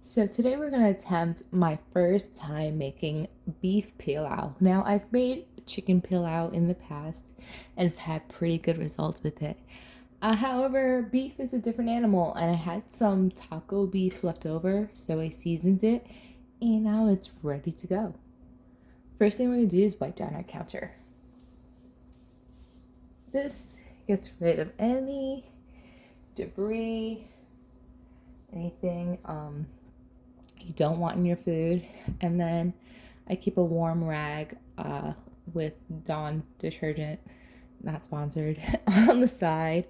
So today we're going to attempt my first time making beef pilau. Now I've made chicken pilau in the past and have had pretty good results with it. However, beef is a different animal and I had some taco beef left over, so I seasoned it and now it's ready to go. First thing we're going to do is wipe down our counter. This gets rid of any debris, anything you don't want in your food. And then I keep a warm rag with Dawn detergent, not sponsored, on the side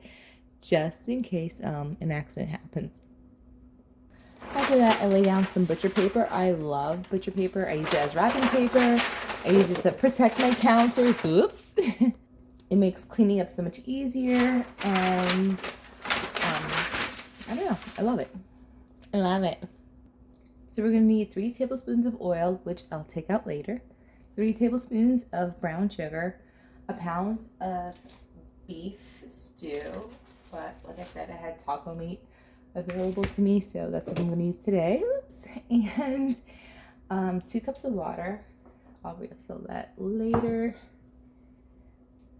just in case an accident happens. After that, I lay down some butcher paper. I love butcher paper. I use it as wrapping paper. I use it to protect my counters. Oops. It makes cleaning up so much easier, and I don't know, I love it. I love it. So we're going to need 3 tablespoons of oil, which I'll take out later, 3 tablespoons of brown sugar, a pound of beef stew, but like I said, I had taco meat available to me, so that's what I'm going to use today. Oops. And 2 cups of water. I'll refill that later.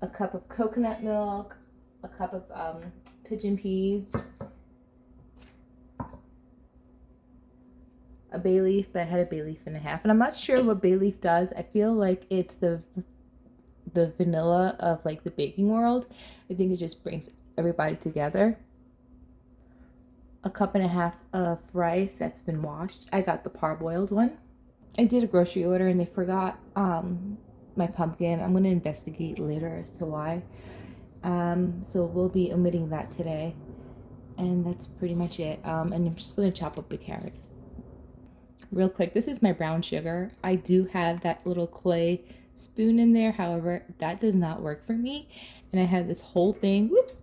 A cup of coconut milk, a cup of pigeon peas, a bay leaf, but I had a bay leaf and a half, and I'm not sure what bay leaf does. I feel like it's the vanilla of like the baking world. I think it just brings everybody together. A cup and a half of rice that's been washed. I got the parboiled one. I did a grocery order and they forgot my pumpkin. I'm going to investigate later as to why. So we'll be omitting that today. And that's pretty much it. And I'm just going to chop up a carrot. Real quick, this is my brown sugar. I do have that little clay spoon in there. However, that does not work for me. And I have this whole thing, whoops,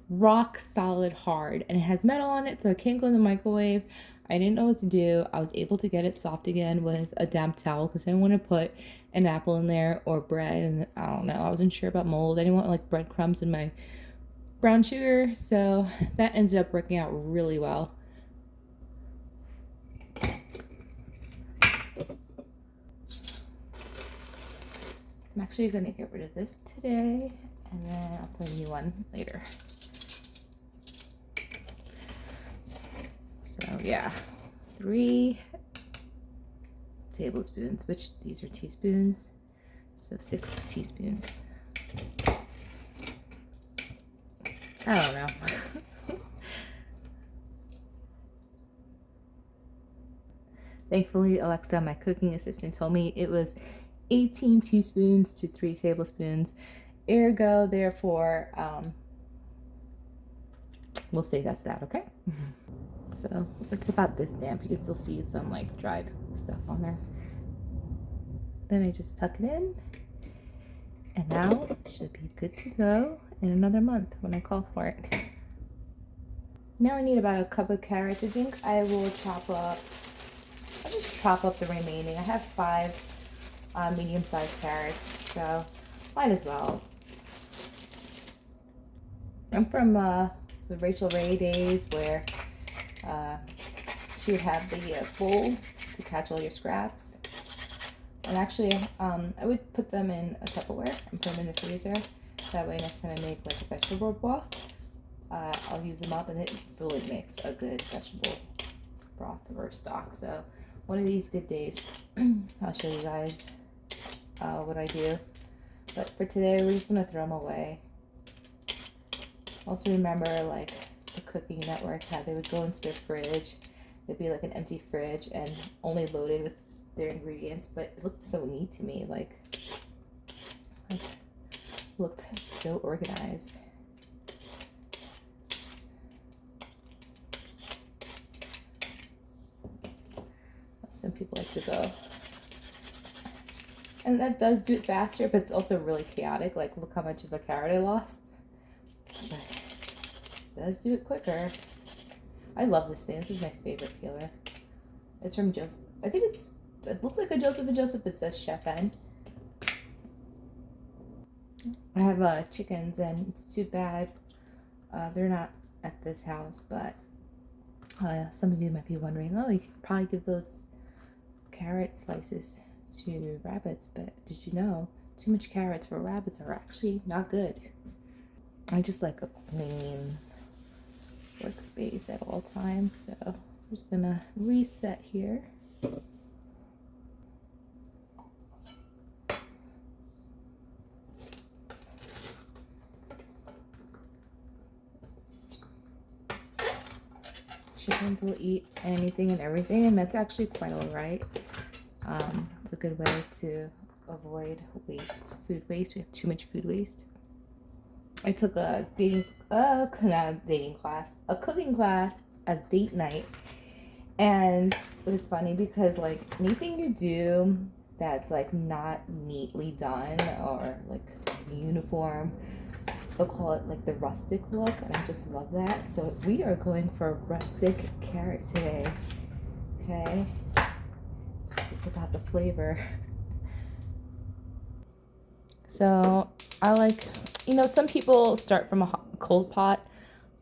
rock solid hard. And it has metal on it, so it can't go in the microwave. I didn't know what to do. I was able to get it soft again with a damp towel because I didn't want to put an apple in there or bread. And I don't know. I wasn't sure about mold. I didn't want like breadcrumbs in my brown sugar. So that ended up working out really well. I'm actually going to get rid of this today and then I'll put a new one later. So yeah, 3 tablespoons, which these are teaspoons, so 6 teaspoons. I don't know. Thankfully, Alexa, my cooking assistant, told me it was 18 teaspoons to 3 tablespoons. Ergo, therefore, we'll say that's that, okay? So it's about this damp. You can still see some like dried stuff on there. Then I just tuck it in. And now it should be good to go in another month when I call for it. Now I need about a cup of carrots. I think I will I'll just chop up the remaining. I have 5 medium-sized carrots, so might as well. I'm from the Rachel Ray days where she would have the bowl to catch all your scraps. And actually, I would put them in a Tupperware and put them in the freezer. That way, next time I make like a vegetable broth, I'll use them up, and it really makes a good vegetable broth or stock. So, one of these good days, I'll show you guys what I do. But for today, we're just gonna throw them away. Also, remember like the Cooking Network, how they would go into their fridge. It'd be like an empty fridge and only loaded with their ingredients, but it looked so neat to me, like looked so organized. Some people like to go, and that does do it faster, but it's also really chaotic. Like, look how much of a carrot I lost, but it does do it quicker. I love this thing. This is my favorite peeler. It's from Joseph. I think it looks like a Joseph & Joseph. It says Chef N. I have chickens, and it's too bad they're not at this house, but Some of you might be wondering, oh, you could probably give those carrot slices to rabbits, but did you know too much carrots for rabbits are actually not good? I just like a clean workspace at all times, so I'm just gonna reset here. Chickens will eat anything and everything, and that's actually quite all right. It's a good way to avoid waste, food waste. We have too much food waste. I took a cooking class as date night, and it was funny because like anything you do that's like not neatly done or like uniform, they'll call it like the rustic look, and I just love that. So we are going for a rustic carrot today. Okay, it's about the flavor. So I like, some people start from a cold pot.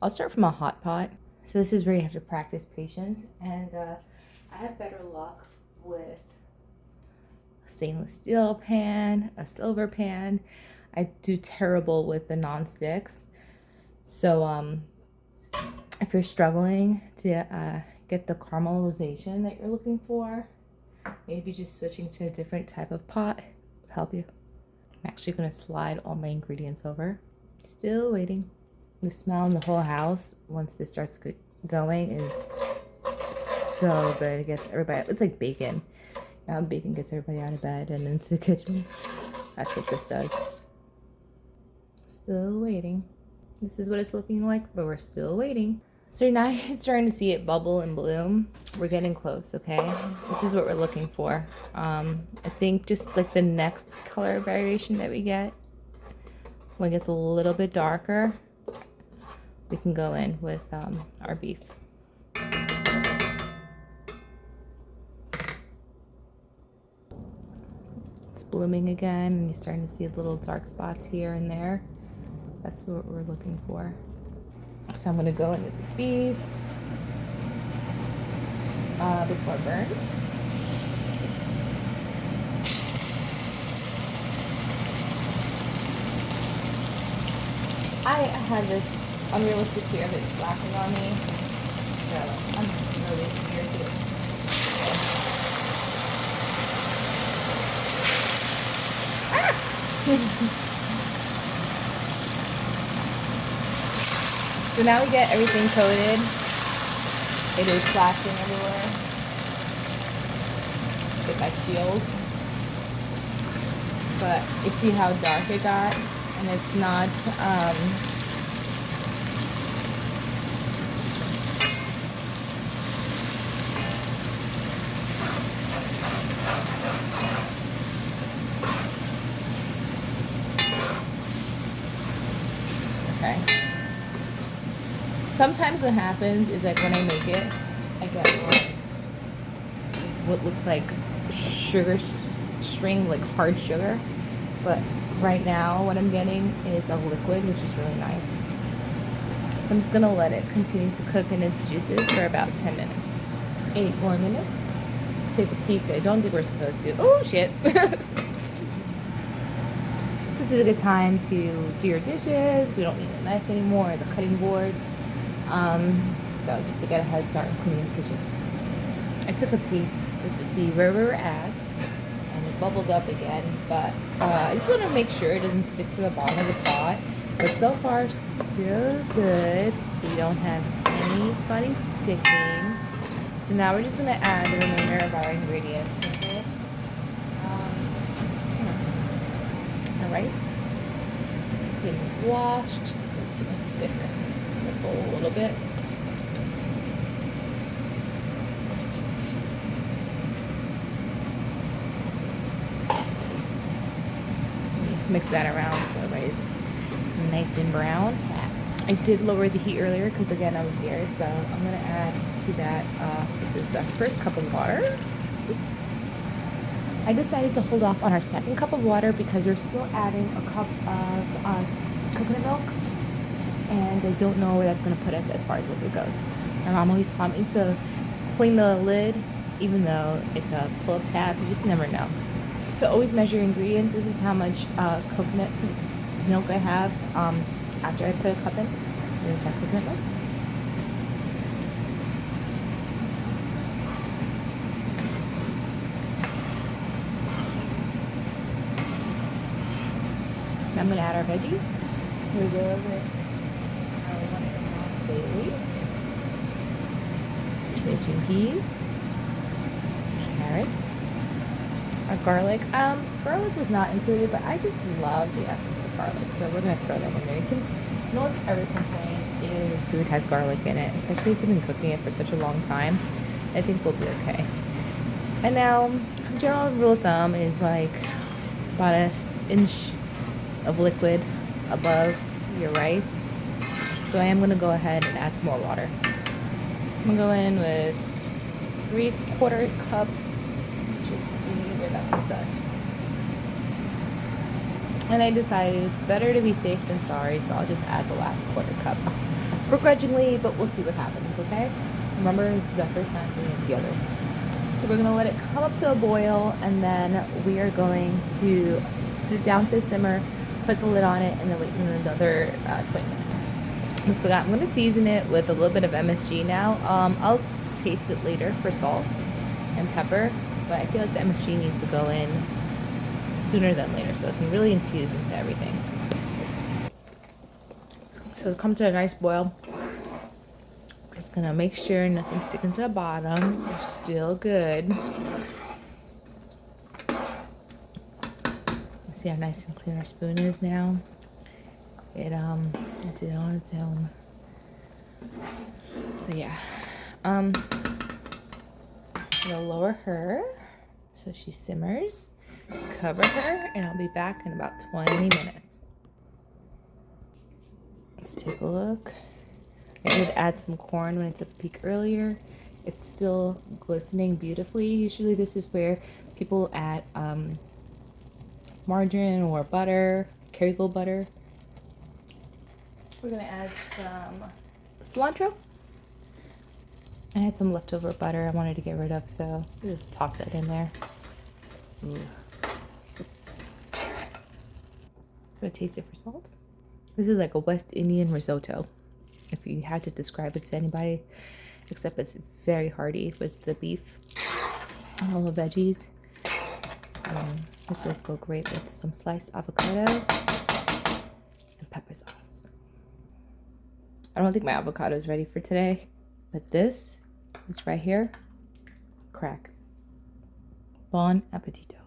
I'll start from a hot pot. So this is where you have to practice patience, and I have better luck with a stainless steel pan, a silver pan. I do terrible with the non-sticks. So if you're struggling to get the caramelization that you're looking for, maybe just switching to a different type of pot will help you. I'm actually going to slide all my ingredients over. Still waiting. The smell in the whole house once this starts going is so good. It gets everybody, it's like bacon. Bacon gets everybody out of bed and into the kitchen. That's what this does. Still waiting. This is what it's looking like, but we're still waiting. So now you're starting to see it bubble and bloom. We're getting close, okay? This is what we're looking for. I think just like the next color variation that we get, when it gets a little bit darker, we can go in with our beef. It's blooming again, and you're starting to see little dark spots here and there. That's what we're looking for. So I'm gonna go in with the beef before it burns. I had this unrealistic fear of it splashing on me, so I'm really scared too. So now we get everything coated. It is splashing everywhere. Get my shield. But you see how dark it got? And it's not, okay. Sometimes what happens is like when I make it, I get what looks like sugar string, like hard sugar. But right now what I'm getting is a liquid, which is really nice. So I'm just gonna let it continue to cook in its juices for about 10 minutes. 8 more minutes. Take a peek. I don't think we're supposed to. Oh shit. This is a good time to do your dishes. We don't need a knife anymore, or the cutting board. So just to get a head start and cleaning the kitchen. I took a peek just to see where we were at, and it bubbled up again, but I just want to make sure it doesn't stick to the bottom of the pot. But so far, so good. We don't have anybody sticking. So now we're just going to add the remainder of our ingredients. Okay? The rice. It's been washed, so it's going to stick to the bowl a little bit. Mix that around so everybody's nice and brown. I did lower the heat earlier because again I was scared, so I'm going to add to that, this is the first cup of water. Oops. I decided to hold off on our second cup of water because we're still adding a cup of coconut milk, and I don't know where that's going to put us as far as liquid goes. My mom always taught me to clean the lid, even though it's a pull-up tab. You just never know. So always measure your ingredients. This is how much coconut milk I have after I put a cup in. There's that coconut milk. I'm going to add our veggies. Here we go with our 1.5 bay leaf, pigeon peas, carrots, our garlic. Garlic was not included, but I just love the essence of garlic, so we're going to throw that in there. You can, no one's ever complained if food has garlic in it, especially if you've been cooking it for such a long time. I think we'll be okay. And now, general rule of thumb is like about an inch of liquid above your rice. So I am going to go ahead and add some more water. So I'm going to go in with 3/4 cups just to see where that puts us. And I decided it's better to be safe than sorry, so I'll just add the last 1/4 cup. Begrudgingly, but we'll see what happens, okay? Remember, this is our first time putting it together. So we're going to let it come up to a boil, and then we are going to put it down to a simmer, put the lid on it, and then wait another 20 minutes. Almost forgot. I'm going to season it with a little bit of MSG now. I'll taste it later for salt and pepper, but I feel like the MSG needs to go in sooner than later so it can really infuse into everything. So it'll come to a nice boil. Just going to make sure nothing's sticking to the bottom. They're still good. See how nice and clean our spoon is now. It did it on its own. So yeah, I'm gonna lower her so she simmers. Cover her, and I'll be back in about 20 minutes. Let's take a look. I did add some corn when I took a peek earlier. It's still glistening beautifully. Usually this is where people add margarine or butter, Kerrygold butter. We're gonna add some cilantro. I had some leftover butter I wanted to get rid of, so I'll just toss it in there. Ooh. So I taste it for salt. This is like a West Indian risotto, if you had to describe it to anybody, except it's very hearty with the beef and all the veggies. This will go great with some sliced avocado and pepper sauce. I don't think my avocado is ready for today, but this right here, crack. Bon appetito.